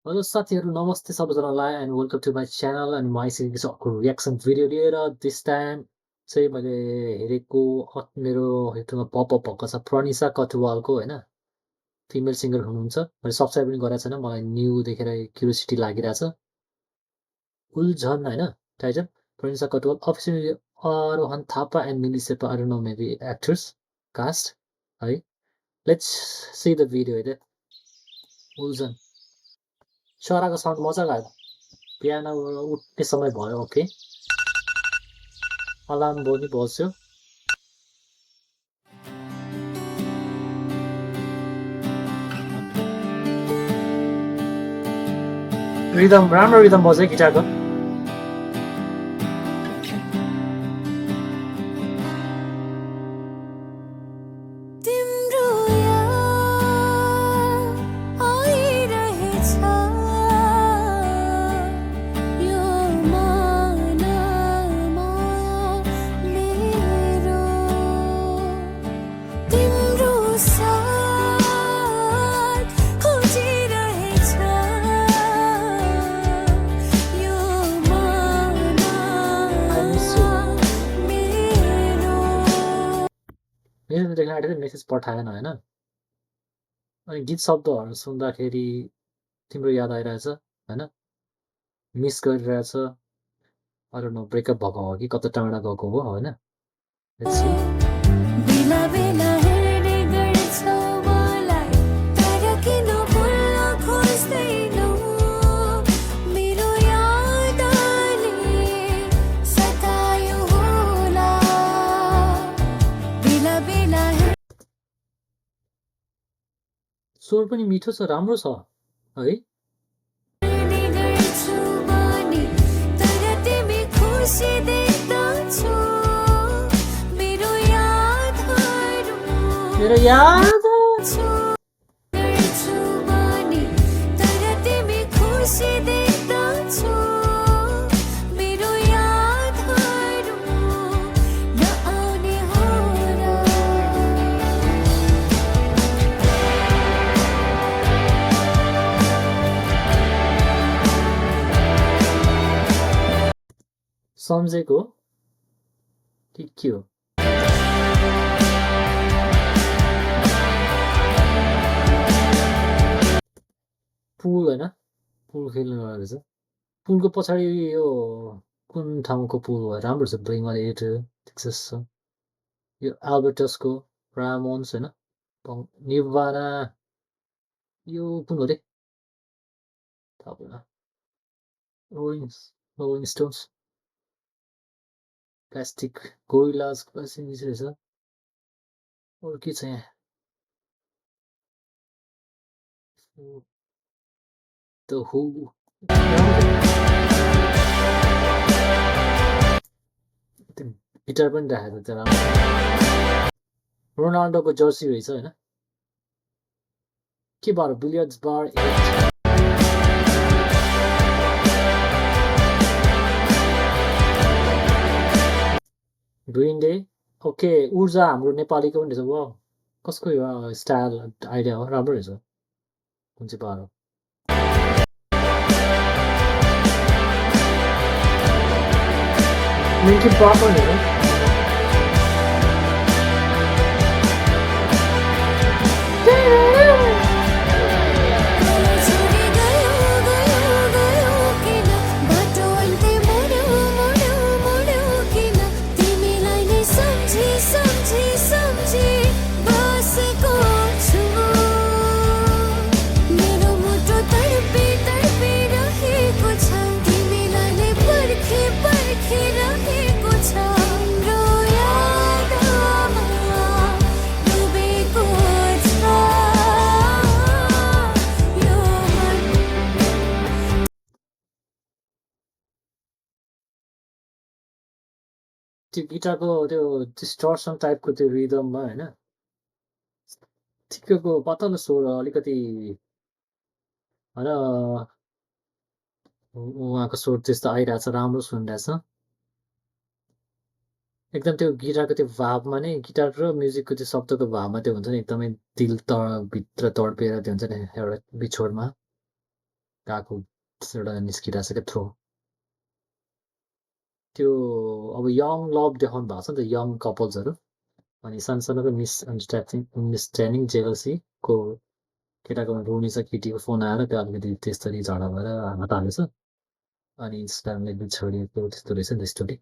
Hello साथीहरू नमस्ते सबैजनालाई and welcome to my channel अनि म आइसकेको छु अर्को रियाक्सन भिडियो लिएर दिस टाइम चाहिँ मैले हेरेको मेरो युट्युबमा पपअप भएको छ प्रनिसा कटुवालको होइन फिमेल सिङ्गर हुनुहुन्छ मैले सब्सक्राइब पनि गरेको छैन मलाई न्यू देखेर क्युरियोसिटी लागिरहेछ उल्झन होइन title Pranisha Katuwal officially Arohan Thapa and Mili Sherpa I don't know maybe actors cast है लेट्स सी द भिडियो है उल्झन चराको साउन्ड मजाको आयो बिहानबाट उठ्ने समय भयो ओके अलार्म पनि बज्यो रिदम राम्रो रिदम बज्यो गिटारको मेरो देख्न आँटेको थियो मेसेज पठाएन होइन अनि गीत शब्दहरू सुन्दाखेरि तिम्रो याद आइरहेछ होइन मिस गरिरहेछ अरू न ब्रेकअप भएको हो कि कता टाढा गएको हो होइन स्वर पनि मिठो छ राम्रो छ है मेरो याद सम्झेको के हो पुल होइन पुल खेल्नु रहेछ पुलको पछाडि यो कुन ठाउँको पुल हो राम्रो छ बेङ्गल एडिटर टेक्सस छ यो एल्बर्टसको रामोन्स होइन निर्वाणा यो कुन हो रे थाहा भएन रोलिङ स्टोन्स प्लास्टिक गोरिलाज रहेछ अरू के छ यहाँ द हु गिटार पनि राखेको छ राम्रो रोनाल्डोको जर्सी रहेछ होइन के बार बिलियर्ड्स बार ग्रिन डे ओके ऊर्जा हाम्रो नेपालीको पनि रहेछ वा कसको यो स्टाइल आइडिया हो राम्रो रहेछ कुन चाहिँ बार हो लिङ्किन पार्क पनि हो त्यो गिटारको त्यो डिस्टर्सन टाइपको त्यो रिदममा होइन ठिक्कको पातलो स्वर अलिकति होइन उहाँको स्वर त्यस्तो आइरहेछ राम्रो सुनिरहेछ एकदम त्यो गिटारको त्यो भावमा नै गिटार र म्युजिकको त्यो शब्दको भावमा त्यो हुन्छ नि एकदमै दिल भित्र तडपेर त्यो हुन्छ नि एउटा बिछोडमा गएको एउटा निस्किरहेको छ क्या थ्रो त्यो अब यङ लभ देखाउनु भएको छ नि त यङ कपल्सहरू अनि सानसानोको मिसअन्डरस्ट्यान्डिङ जेलसीको केटाकोमा रुनी छ केटीको फोन आएर त्यो अलिकति त्यसरी झगडा भएर हात हालेछ अनि इन्स्टाग्रामले एकदिन छोडिएको त्यस्तो रहेछ नि त स्टोरी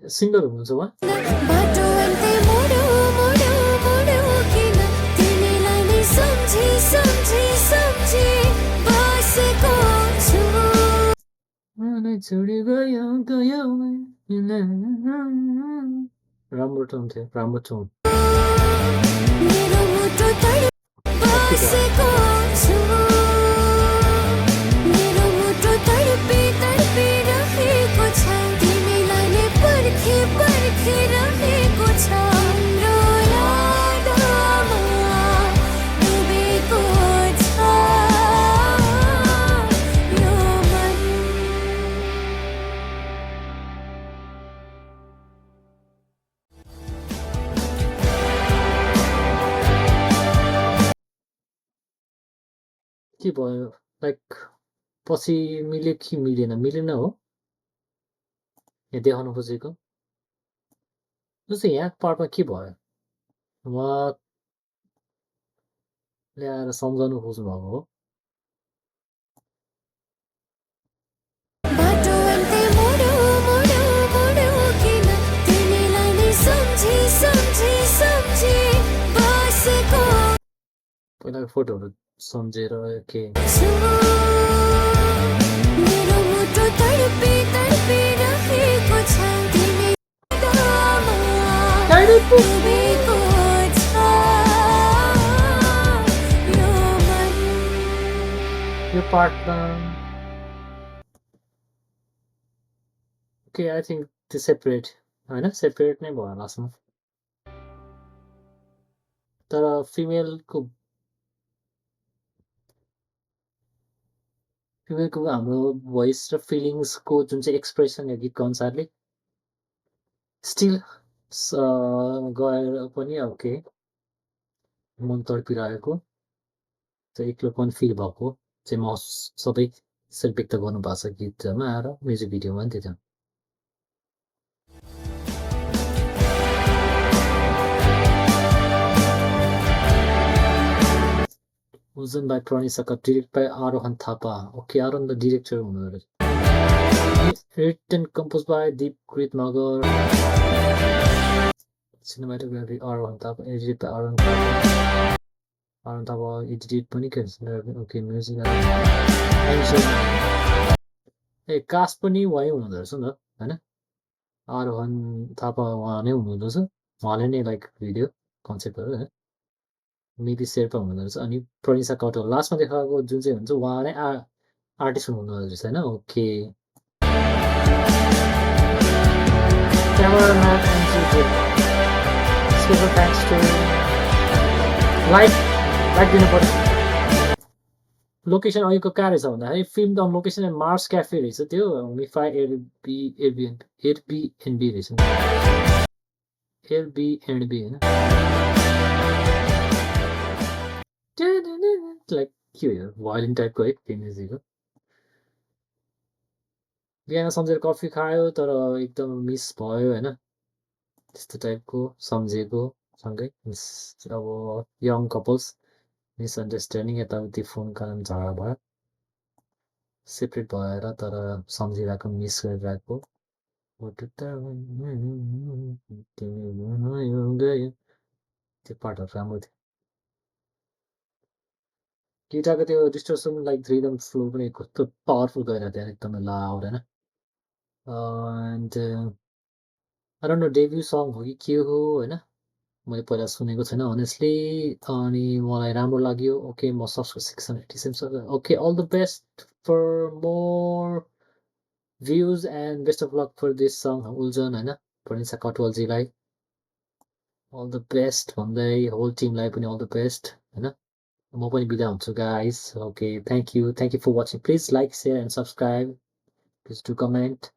सिङ्गर हुनुहुन्छ उहाँ छोडी गयो गयो राम्रो टोन थियो राम्रो टोन के भयो लाइक पछि मिल्यो कि मिलेन मिलेन हो यहाँ देखाउनु खोजेको जस्तै यहाँ पार्टमा के भयो उहाँले आएर सम्झाउनु खोज्नु भएको हो पहिलाको फोटोहरू सम्झेर के यो पार्टमा ओके आई थिङ्क त्यो सेपरेट होइन सेपरेट नै भयो लास्टमा तर फिमेलको हाम्रो भोइस र फिलिङ्सको जुन चाहिँ एक्सप्रेसन यो गीतको अनुसारले स्टिल गएर पनि अब के मन तडपिरहेको त्यो एक्लोपन फिल भएको चाहिँ म सबै यसरी व्यक्त गर्नुभएको छ गीतमा आएर म्युजिक भिडियोमा नि त्यो Chosen by Prani Saka, directed by Arohan Thapa. Okay, Arohan the director. Written, composed by Deep Krit Nagar. Cinematography Arohan Thapa, edited by Arohan Thapa. Arohan Thapa edited पनि okay, music. ए caste पनि उहाँ हुनुहुँदो रहेछ नि त हैन आरोहन थापा उहाँ नै हुनुहुँदो रहेछ उहाँले नै लाइक भिडियो कन्सेप्टहरु हैन मिली शेर्पा हुनुहुँदो रहेछ अनि प्रनिसा कटवाल लास्टमा देखाएको जुन चाहिँ हुन्छ उहाँ नै आर्टिस्ट हुनुहुँदो रहेछ हैन okay cameraman special thanks to like दिनु पर्यो लोकेसन अहिलेको कहाँ रहेछ भन्दाखेरि film the location Mars cafe रहेछ त्यो मिफाई एयरबीएनबी रहेछ एयरबीएनबी हैन लाइक के हो भायोलिन टाइपको है त्यो म्युजिक हो बिहान सम्झेर कफी खायो तर एकदम मिस भयो हैन त्यस्तो टाइपको सम्झेको सँगै अब यङ कपल्स मिसअन्डरस्ट्यान्डिङ यताउति फोन कारण झगडा भयो सेपरेट भएर तर सम्झिरहेको मिस गरिरहेको त्यो पार्टहरू राम्रो थियो गिटारको त्यो डिस्टर्सन लाइक रिदम फ्लो पनि कस्तो पावरफुल गइरहेको थियो एकदमै लाउड हैन and I don't no debut song हो कि के हो हैन मैले पहिला सुनेको छैन अनेस्टली अनि मलाई राम्रो लाग्यो। ओके म subscription okay all the best for more views and best of luck for this song उल्जन होइन प्रनिसा कटुवालजीलाई अल द बेस्ट भन्दै होल टिमलाई पनि अल द बेस्ट होइन म पनि बिदा हुन्छु guys okay thank you for watching please like share and subscribe please do comment